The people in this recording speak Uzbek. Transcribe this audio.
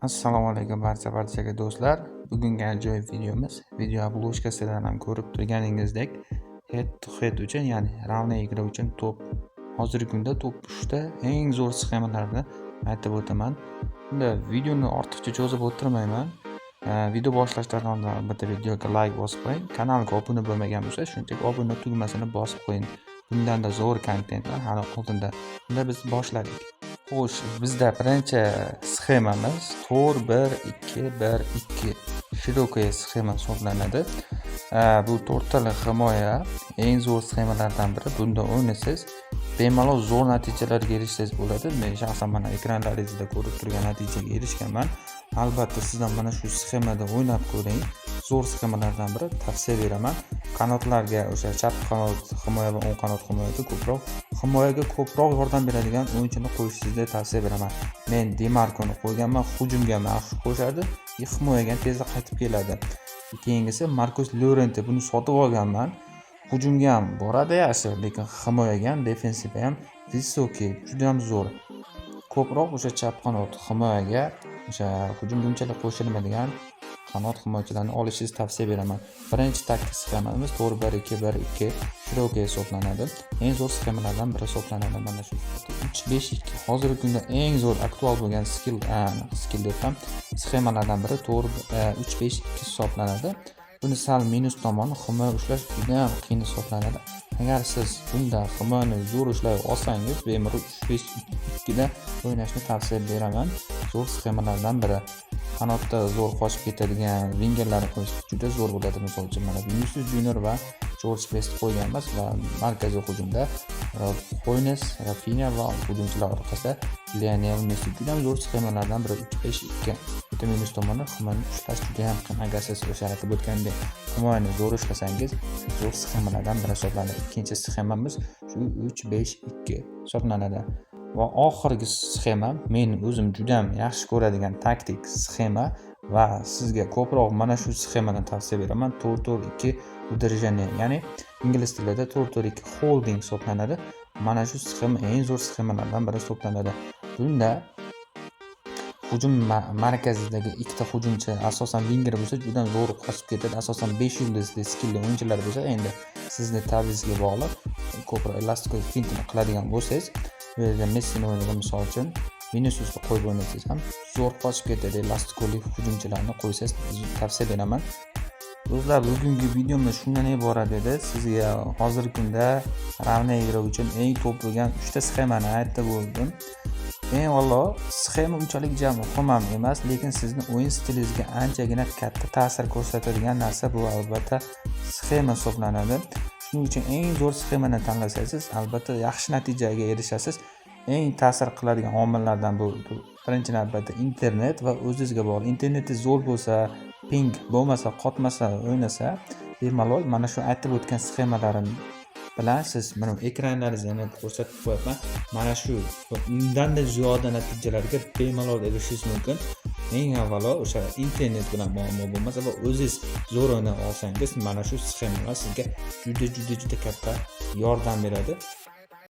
Assalomu alaykum barchaga do'stlar. Bugungi ajoyib videomiz video obloshkasidan ham ko'rib turganingizdek head to head uchun, ya'ni ravna igra uchun top hozirgi kunda top 3 ta eng zo'r sxemalarni aytib o'taman. Bunda videoni ortiqcha cho'zib o'tirmayman. Video boshlashdan oldin albatta videoga like bosib qo'ying. Kanalga obuna bo'lmagan bo'lsa, shunchaki obuna tugmasini bosib qo'ying. Bundanda zo'r kontentlar hali oldinda. Unda biz boshladik. Xo'sh, bizda birinchi sxemamiz 4-1-2-1-2 shirokaya sxema hisoblanadi. Bu to'rttala himoya eng zo'r sxemalardan biri. Bunda o'ynasangiz bemalol zo'r natijalarga erishsangiz bo'ladi. Men shaxsan mana ekranlaringizda ko'rib turgan natijaga erishganman. Albatta sizdan mana shu sxemada o'ynab ko'ring. Zo'r sxemalardan biri, tavsiya beraman. Qanotlarga o'sha chap qanot himoya va o'ng qanot himoyaga ko'proq yordam beradigan o'yinchini qo'yishingizni tavsiya beraman. Men Demarkoni qo'yganman, hujumga yaxshi qo'shadi, himoyaga tezda qaytib keladi. Keyingisi Marcos Llorente, buni sotib olganman. Hujumga ham boradi yaxshi, lekin himoyaga ham, defensivga ham visoki, juda ham zo'r. Ko'proq o'sha chap qanot himoyaga, o'sha hujumga unchalik qo'shilmaydigan qanot himoyachilarni olishingizni tavsiya beraman. Birinchi taktik sxemamiz 4-1-2-1-2 shirokaya hisoblanadi. Eng zo'r sxemalardan biri hisoblanadi mana shu 3-5-2. Hozirgi kunda eng zo'r aktual bo'lgan skill deb ham sxemalardan biri 3-5-2 hisoblanadi. Buni sal minus tomoni himoya ushlash juda ham qiyin hisoblanadi. Agar siz bunda himoyani zo'r ushlay olsangiz, bemalol 3-5-2 da o'ynashni tavsiya beraman. Zo'r sxemalardan biri. Qanotda zo'r qochib ketadigan vingerlarni qo'yish juda zo'r bo'ladi. Misol uchun mana Vinicius Junior va George Best qo'yganmiz va markaziy hujumda Qo'ynes, Rafinha va hujumchilar orqasida Lionel Messi. Juda ham zo'r sxemalardan biri 3-5-2. Bitta minus tomoni himoyani ushlash juda ham qiyin. Agar siz o'sha aytib o'tgandek himoyani zo'r ushlasangiz, zo'r sxemalardan biri hisoblanadi. Ikkinchi sxemamiz shu 3-5-2 hisoblanadi. Va oxirgi sxema men o'zim juda ham yaxshi ko'radigan taktik sxema va sizga ko'proq mana shu sxemani tavsiya beraman. 4-4-2 udержание, ya'ni ingliz tilida 4-4-2 holding hisoblanadi. Mana shu sxema eng zo'r sxemalardan biri hisoblanadi. Bunda hujum markazidagi ikkita hujumchi, asosan winger bo'lsa, juda ham zo'r qochib ketadi. Asosan 5 yulduzli skillli o'yinchilar bo'lsa, endi sizni ta'bizga bog'liq ko'proq elastikoy fintini qiladigan bo'lsangiz, bu yerda Messini o'ynagan misol uchun Viniciusni qo'yib o'ynasangiz ham zo'r qochib ketadi. Elastikolik hujumchilarni qo'ysangiz tavsiya beraman. Do'stlar, bugungi videomiz shundan iborat edi. Sizga hozirgi kunda ravna igra uchun eng top bo'lgan 3 ta sxemani aytib bo'ldim. Valloh, sxema unchalik muhim ham emas, lekin sizni o'yin stilingizga anchagina katta ta'sir ko'rsatadigan narsa bu albatta sxema hisoblanadi. Shuning uchun eng zo'r sxemani tanlasangiz, albatta yaxshi natijaga erishasiz. Eng ta'sir qiladigan omillardan bu birinchi navbatda internet va o'zingizga bog'liq. Internetingiz zo'r bo'lsa, ping bo'lmasa, qotmasa o'ynasa, bemalol mana shu aytib o'tgan sxemalarim bilan siz mana ekranlaringizni ko'rsatib qo'yaman. Mana shu undanda ziyoda natijalarga bemalol erishishingiz mumkin. Eng avvalo o'sha internet bilan muammo bo'lmasa va o'zingiz zo'r o'ynay olsangiz, mana shu sxemalar sizga juda katta yordam beradi.